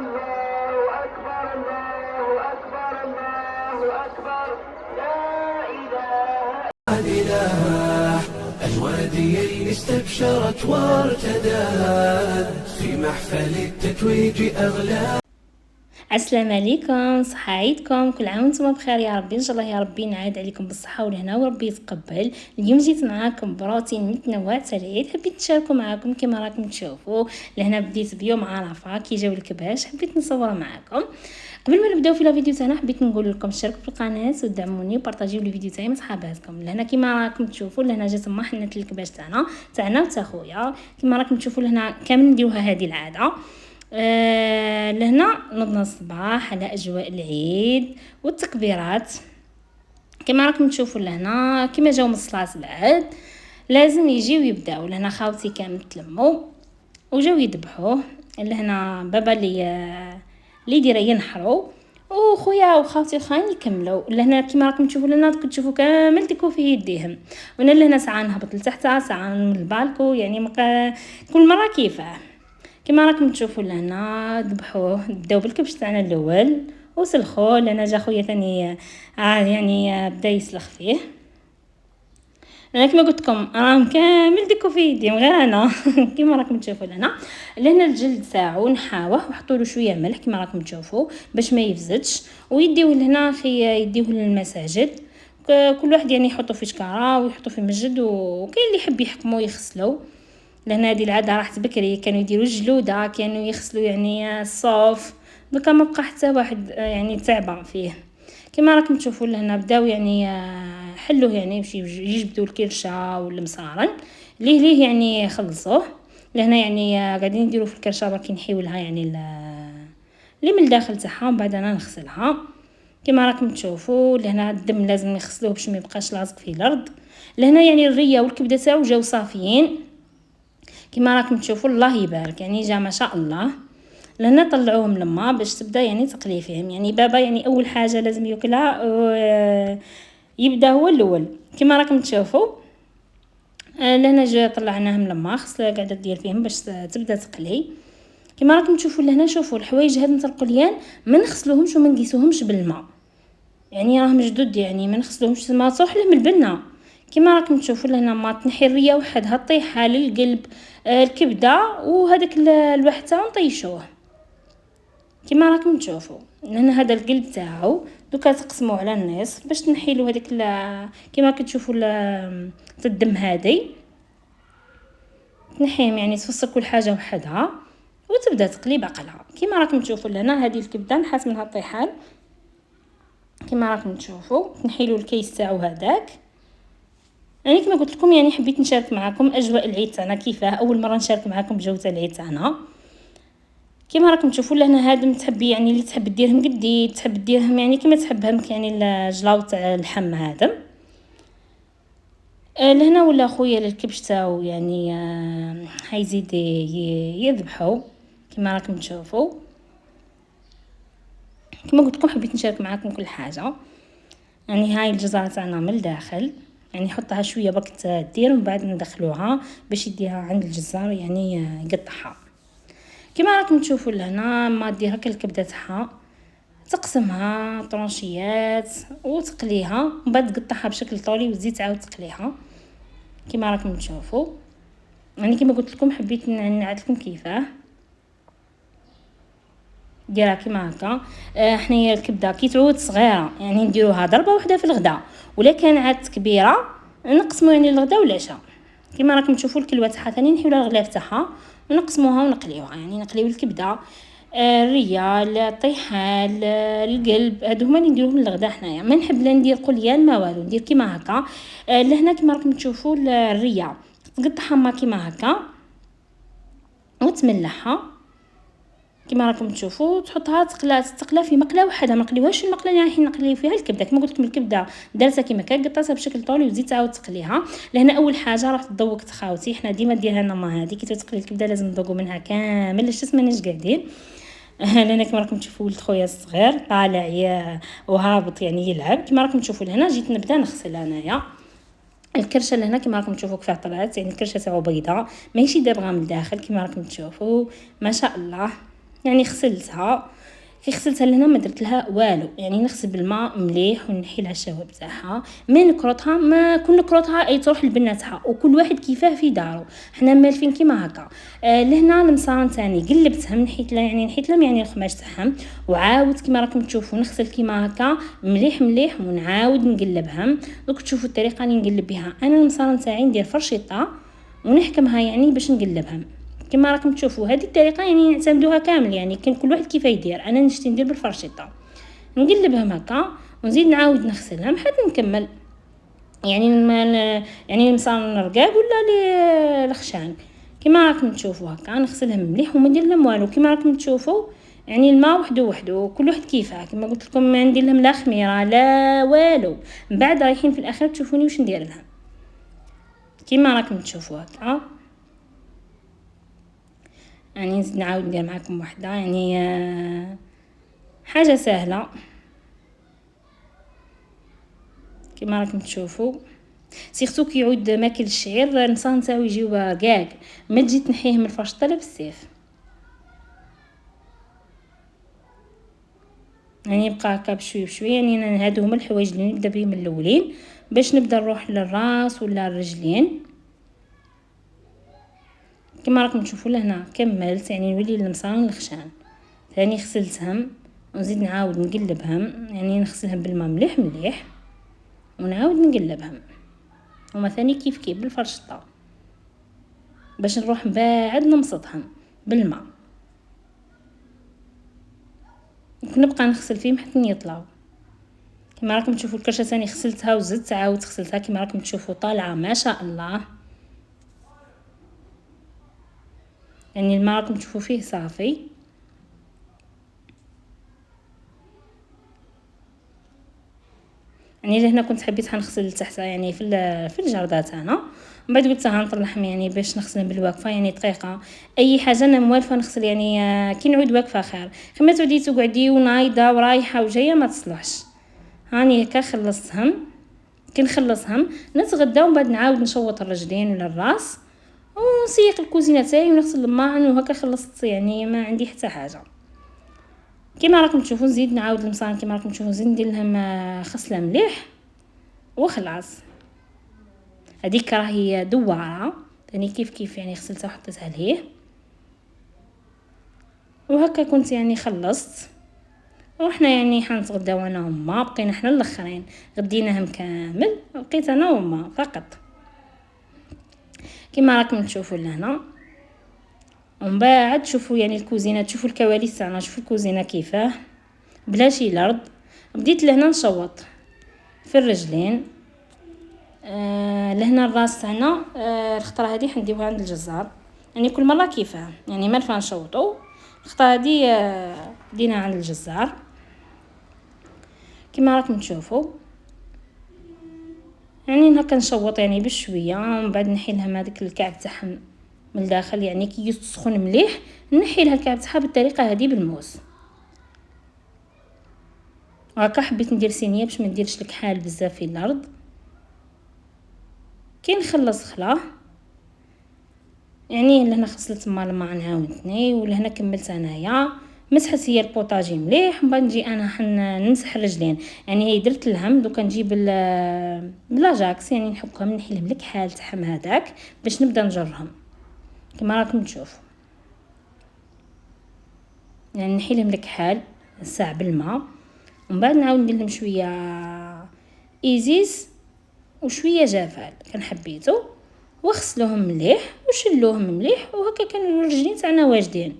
الله أكبر الله أكبر الله أكبر لا إله. الواديين استبشرت وارتدت في محفل التتويج أغلى. السلام عليكم، صحة عيدكم، كل عام وانتم بخير يا ربي. ان شاء الله يا ربي نعاد عليكم بالصحه والهنا وربي يتقبل. اليوم جيت معاكم بروتين متنوع تاع العيد، حبيت نشاركو معاكم كما راكم تشوفوا. لهنا بديت بيوم عرفه كي جاو الكباش، حبيت نصور معاكم. قبل ما نبداو في الفيديو تاعنا حبيت نقول لكم اشتركوا في القناه ودعموني وبارطاجيو الفيديو تاعي مع صحاباتكم. لهنا كما راكم تشوفوا لهنا جات ما حنه الكباش تاعنا وتاع خويا. كما راكم تشوفوا لهنا كامل نديروها هذه العاده. لهنا نضنا الصباح على اجواء العيد والتكبيرات. كما راكم تشوفوا لهنا كما جاو من الصلاه بعد لازم يجيو يبداو. لهنا خاوتي كامل تلموا وجاو يذبحوه. لهنا بابا اللي يدير ينحروا وخويا وخاوتي الخاين يكملوا. لهنا كما راكم تشوفوا لهنا تشوفوا كامل ديكو في يديهم. وانا لهنا ساعه نهبط لتحت ساعه من البالكو، يعني كل مره كيفاه. كما راكم تشوفوا لهنا ذبحوه، بداو بالكبش تاعنا الاول وسلخوه. لهنا جا خويا ثاني يعني بدا يسلخ فيه. انا كما قلت لكم راهم كامل ديكو في يديهم غير انا. كما راكم تشوفوا لهنا الجلد تاعو نحاوه وحطوا له شويه ملح كما راكم تشوفوا باش ما يفزدش، ويديوه لهنا يديوه للمساجد. كل واحد يعني يحطوا في شكاره ويحطوا في مسجد، وكاين اللي يحب يحكموا يغسلوا. لهنا هذه العاده راحت بكري، كانوا يديروا الجلوده، كانوا يغسلوا يعني الصوف. دوكا ما بقى حتى واحد يعني تعبان فيه. كما راكم تشوفوا لهنا بداو يعني حلوه يعني باش يجبدوا الكرشه والمصارن ليه يعني خلصوه. لهنا يعني قاعدين نديروا في الكرشه برك نحيو لها يعني اللي من الداخل تاعها، ومن بعد انا نغسلها. كما راكم تشوفوا لهنا الدم لازم نغسلوه باش ما يبقاش لازق في الارض. لهنا يعني الريه والكبده تاعو جاو صافيين كما راكم تشوفوا. الله يبارك يعني جا ما شاء الله. لهنا طلعوهم لما باش تبدا يعني تقلي فيهم. يعني بابا يعني اول حاجه لازم ياكلها يبدا هو الاول كما راكم تشوفوا. لهنا جا طلعناهم لما خص قاعده دير فيهم باش تبدا تقلي. كما راكم تشوفوا لهنا شوفوا الحوايج هاد نتاع القليان ما نغسلوهمش وما نقيسوهمش بالماء، يعني راهم جدد، يعني ما نغسلوهمش ما تروح لهم البنه. كما راكم تشوفوا لهنا ما تنحي الريه وحدها طيحها للقلب الكبده وهذاك الواحد تاعو نطيشوه. كما راكم تشوفوا لهنا هذا القلب تاعو دوكا تقسموه على النصف باش تنحيلو هذيك كما كتشوفوا الدم هذه تنحيهم، يعني تفصل كل حاجه وحدها وتبدا تقلي بعقلها. كما راكم تشوفوا لهنا هذه الكبده نحات منها الطيحان. كما راكم تشوفوا نحيلو الكيس تاعو هذاك. يعني كما قلت لكم يعني حبيت نشارك معكم اجواء العيد تاعنا كيفاه، اول مره نشارك معكم جو تاع العيد تاعنا. كما راكم تشوفوا لهنا هادم تحبي يعني اللي تحب ديرهم قدي تحب ديرهم يعني كما تحبهم، يعني الجلاو تاع اللحم هادم. لهنا ولا خويا للكبش تاعو يعني حيزيد يذبحوا. كما راكم تشوفوا كما قلت لكم حبيت نشارك معكم كل حاجه. يعني هاي الجزره تاعنا من الداخل، يعني نحطها شويه برك دير ومن بعد ندخلوها باش يديها عند الجزار يعني يقطعها. كما راكم تشوفوا لهنا ما دير هكا الكبده تاعها تقسمها طرونشيات وتقليها، ومن بعد تقطعها بشكل طولي وتزيد تعاود تقليها. كما راكم تشوفوا يعني كما قلت لكم حبيت نعاد لكم كيفاه ديرها كما هكا. حنايا الكبده كي تعود صغيره يعني نديروها ضربه واحده في الغداء، ولا كان عاد كبيره نقسموا يعني الغداء والعشاء. كما راكم تشوفوا الكلوه تاعها ثاني نحيو لها الغلاف تاعها ونقسموها ونقليوها، يعني نقليو الكبده الريه الطيحان القلب هادو هما اللي نديروهم للغداء. حنايا ما نحب لا ندير قليان ما والو، ندير كما هكا. لهنا كما راكم تشوفوا الريه تقطعها ما كما هكا وتملحها. كما راكم تشوفوا تحطها تقلى في مقله وحدها، ما نقليوهاش المقله اللي رايحين نقليو فيها الكبده. كما قلت لكم الكبده دارتها كما كان قطعتها بشكل طولي وزيد تعاود تقليها. لهنا اول حاجه راح تذوق خاوتي، حنا ديما نديرها لنا ما هذه كي تقلي الكبده لازم نذوقوا منها كامل لاش ماناش قاعدين. لهنا كما راكم تشوفوا ولد خويا الصغير طالع وهابط يعني يلعب. كما راكم تشوفوا لهنا جيت نبدا نغسل انايا الكرشه. لهنا كما راكم تشوفوا كيف طلعت، يعني الكرشه تاعو بيضاء ماشي دابغه من الداخل. كما راكم تشوفوا ما شاء الله يعني غسلتها. كي غسلتها لهنا ما درت لها والو، يعني نغسل بالماء مليح ونحي لها الشوائب تاعها، ما نكرطها، ما كل نكرطها اي تروح لبناتها، وكل واحد كيفاه في دارو، حنا مالفين كيما هكا. لهنا المصارن تاني قلبتهم، نحيت لهم يعني الخماش تاعهم، وعاود كيما راكم تشوفوا نغسل كيما هكا مليح مليح ونعاود نقلبهم. دوك تشوفوا الطريقه اللي نقلب بها انا المصارن تاعي، ندير فرشيطه ونحكمها يعني باش نقلبهم كما راكم تشوفوا. هذه الطريقه يعني نعتمدوها كامل، يعني كان كل واحد كيف يدير، انا نشتي ندير بالفرشيطه نقلبهم هكا ونزيد نعاود نغسلهم حتى نكمل. يعني يعني المصارن الرقاق ولا الخشان كما راكم تشوفوا هكا نغسلهم مليح وما ندير لهم والو كما راكم تشوفوا. يعني الماء وحده كل واحد كيفاه، كما قلت لكم ما ندير لهم لا خميره لا والو. من بعد رايحين في الاخر تشوفوني واش ندير لهم كما راكم تشوفوا هكا. يعني نزيد نعاود ندير معكم وحده، يعني حاجه سهله كما راكم تشوفوا. سيرتو كي يعود ماكل الشعير المصان تاعو يجيو رقاق، ما تجي تنحيه من الفرشطه لا بالسيف، يعني يبقى هكا بشويه بشويه. يعني انا هادو هما الحوايج اللي نبدا بهم الاولين باش نبدا نروح للراس ولا الرجلين. كما راكم تشوفوا لهنا كملت، يعني نولي المصان الخشان ثاني غسلتهم ونزيد نعاود نقلبهم، يعني نغسلهم بالماء مليح مليح ونعاود نقلبهم، وما ثاني كيف بالفرشطه باش نروح بعد نمسطهم بالماء، نبقى نغسل فيهم حتى يطلعوا. كما راكم تشوفوا الكرشه ثاني غسلتها وزدت عاود غسلتها كما راكم تشوفوا طالعه ما شاء الله. يعني الماء راكم تشوفوا فيه صافي. يعني لهنا كنت حبيت حنغسل لتحت يعني في الجردات تاعنا، من بعد قلت غنطلعهم يعني باش نغسلهم بالواقفه، يعني دقيقه اي حاجه انا موالفه نغسل يعني كي نعود واقفه خير، خما تعودي تقعدي ونايضه ورايحه وجايه ما تصلحش. هاني هكا خلصتهم، كي نخلصهم نتغدى ومن بعد نعاود نشوط الرجلين ولا الراس ونسيق الكوزينه تاعي ونغسل الماعن، وهكا خلصت يعني ما عندي حتى حاجه. كما راكم تشوفوا نزيد نعاود المصان كما راكم تشوفوا نزيد ندير لهم خصله مليح وخلاص. هذيك راهي دواره ثاني كيف يعني غسلتها وحطيتها لهيه، وهكا كنت يعني خلصت. وحنا يعني حنتغداو انا وما بقينا حنا الاخرين غديناهم كامل، بقيت انا وما فقط كما راكم تشوفوا لهنا. ومن بعد شوفوا يعني الكوزينه، تشوفوا الكواليس تاعنا، شوفوا الكوزينه كيفاه بلاشي الارض. بديت لهنا نشوط في الرجلين. لهنا الراس تاعنا الخطره هذه حنديوها عند الجزار، يعني كل مره كيفاه، يعني ما نفع نشوطو. الخطره هذه دينا عند الجزار كما راكم تشوفوا. يعني هكا نشوط يعني بشويه، ومن بعد نحي لهم هذاك الكعب تاعهم من الداخل، يعني كي يسخن مليح نحي لها الكعب تاعها بالطريقه هذه بالموس. وهكا حبيت ندير صينيه باش ما نديرش الكحال بزاف في الارض. كي نخلص خلا يعني لهنا غسلت الماء نعاودني، ولهنا كملت انايا مسحت هي البوطاجي مليح، من بعد نجي انا نمسح الرجلين. يعني درت لهم دوكا نجيب بلاجاكس يعني نحكهم نحي لهم الكحال تاعهم هذاك باش نبدا نجرهم كما راكم تشوفوا. يعني نحي لهم الكحال ساع بالماء، ومن بعد نعاود ندير لهم شويه ايزيس وشويه جافال كان حبيتو، وغسلوهم مليح وشلوهم مليح، وهكا كانوا الرجلين تاعنا واجدين.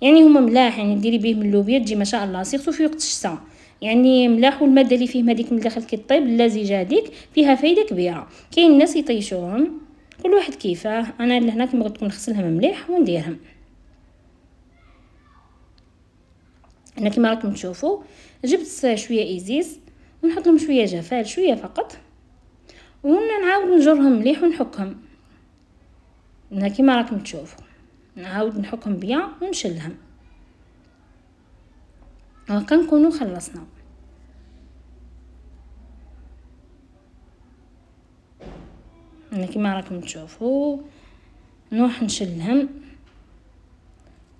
يعني هما ملاح، يعني ديري بهم اللوبيا تجي ما شاء الله، سيرتو في وقت الشتاء يعني ملاح، والماده اللي فيهم هذيك من الداخل كي طيب اللزجه هذيك فيها فايده كبيره. كاين الناس يطيشوهم كل واحد كيفاه، انا لهنا كما قلت لكم نغسلهم مليح ونديرهم. انا كما راكم تشوفوا جبت شويه ايزيز ونحط لهم شويه جفال شويه فقط، ونعاود نجرهم مليح ونحكهم. انا كما راكم تشوفوا نعاود نحكهم بيا ونشلهم، وهكا نكونوا خلصنا. انا كما راكم تشوفوا نروح نشلهم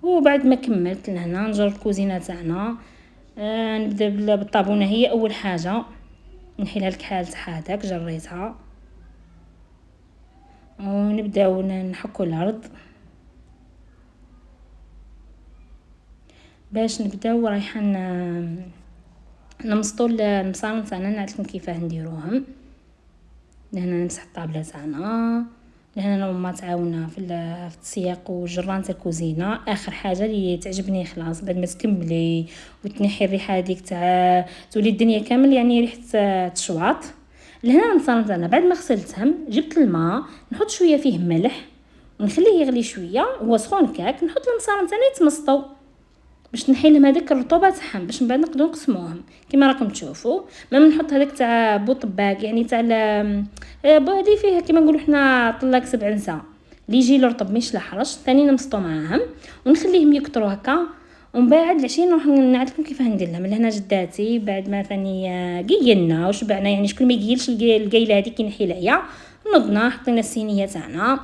وبعد ما كملت لهنا نجر الكوزينه تاعنا. نبدا بالطابونه. هي اول حاجه نحيلها الكحال تاعها هذاك جريتها، ونبداو نحكوا الارض باش نبداو رايحين نمسطوا المصارن تاعنا. نعطيكم كيفاه نديروهم. لهنا نمسح الطابله تاعنا. لهنا انا وما تعاونا في السياق وجران تاع الكوزينه. اخر حاجه اللي تعجبني خلاص بعد ما تكملي وتنحي الريحه هذيك تاع تولي الدنيا كامل يعني ريحه تشواط. لهنا المصارن تاعنا بعد ما غسلتهم جبت الماء نحط شويه فيه ملح ونخليه يغلي شويه. هو سخون كاك نحط المصارن تاعنا يتمسطوا باش نحي لهم هذاك الرطوبه تاعهم باش من بعد نقدروا نقسموهم كما راكم تشوفوا. ما نحط هذاك تاع بوطباق يعني تاع هذه فيها كما نقولوا حنا طلاق 7 نساء اللي يجي رطب مش لحرش. ثاني نمسطوا معاهم ونخليهم يكثروا هكا. ومن بعد العشيه نروح نعلمكم كيفاه ندير لهم. لهنا جداتي بعد ما ثاني قيلنا وشبعنا يعني شكون ما يقيلش القيله هذيك كينحي العيا نضنا حطينا الصينيه تاعنا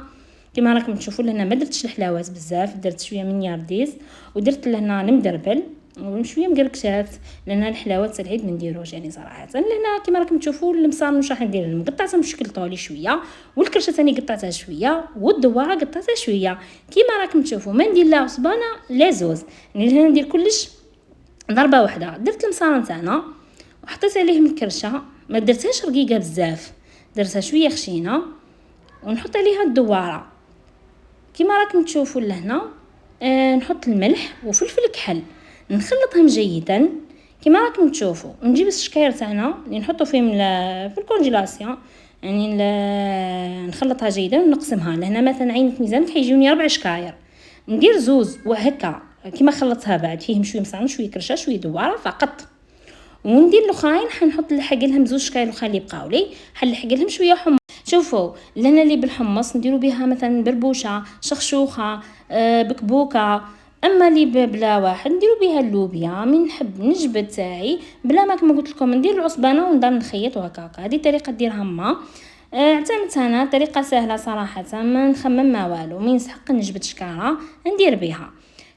كما راكم تشوفوا. لهنا ما درتش الحلاوات بزاف، درت شويه من يارديز ودرت لهنا المدربل وشويه مقرقشات لان الحلاوات تاع العيد ما نديروش يعني صراحه. لهنا كما راكم تشوفوا المصارن واش راح ندير لهم. قطعتها بشكل طولي شويه والكرشه ثاني قطعتها شويه والدواره قطعتها شويه كما راكم تشوفوا. ما ندير لا صبانه لا زوز يعني لهنا ندير كلش ضربه واحده. درت المصارن تاعنا وحطيت عليهم الكرشه ما درتهاش رقيقه بزاف، درتها شويه خشينه ونحط عليها الدواره كما راكم تشوفوا. لهنا نحط الملح وفلفل كحل نخلطهم جيدا كما راكم تشوفوا. نجيب الشكاير تاعنا اللي نحطوا فيهم في الكونجيلاسيون يعني نخلطها جيدا ونقسمها. لهنا مثلا عينة ميزان حيجوني 4 شكاير ندير زوز وهكا كما خلطتها بعد فيهم شويه مصارن شويه كرشه شويه دواره فقط. وندير الاخرين حنحط نلحق لهم 2 شكاير الاخرين اللي بقاو لي حنلحق لهم شويه حمص. شوفوا لهنا اللي بالحمص نديروا بها مثلا بربوشه شخشوخه بكبوكه. اما اللي بلا واحد نديروا بها اللوبيا. من نحب نجبد تاعي بلا ما كما قلت لكم ندير العصبانه ونضل نخيط وهكا. هذه طريقه ديرها ما اعتمدت انا طريقه سهله صراحه ما نخمم ما والو. من يسحق نجبد شكاره ندير بها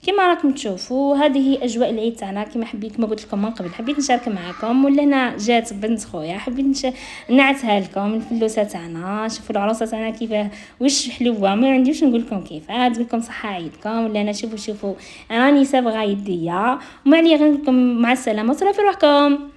كما راكم تشوفوا. هذه اجواء العيد تاعنا كما حبيت كما قلت لكم من قبل حبيت نشارك معكم. ولهنا جات بنت خويا حبيت نعتها لكم الفلوسه تاعنا. شوفوا العروسه تاعنا كيفاه وش حلوه ما عنديش نقول لكم كيفاه. تقول صحه عيدكم. ولهنا شوفوا راني صابغه يديا وما عليا غير نقول لكم مع السلامه وصلوا في روحكم.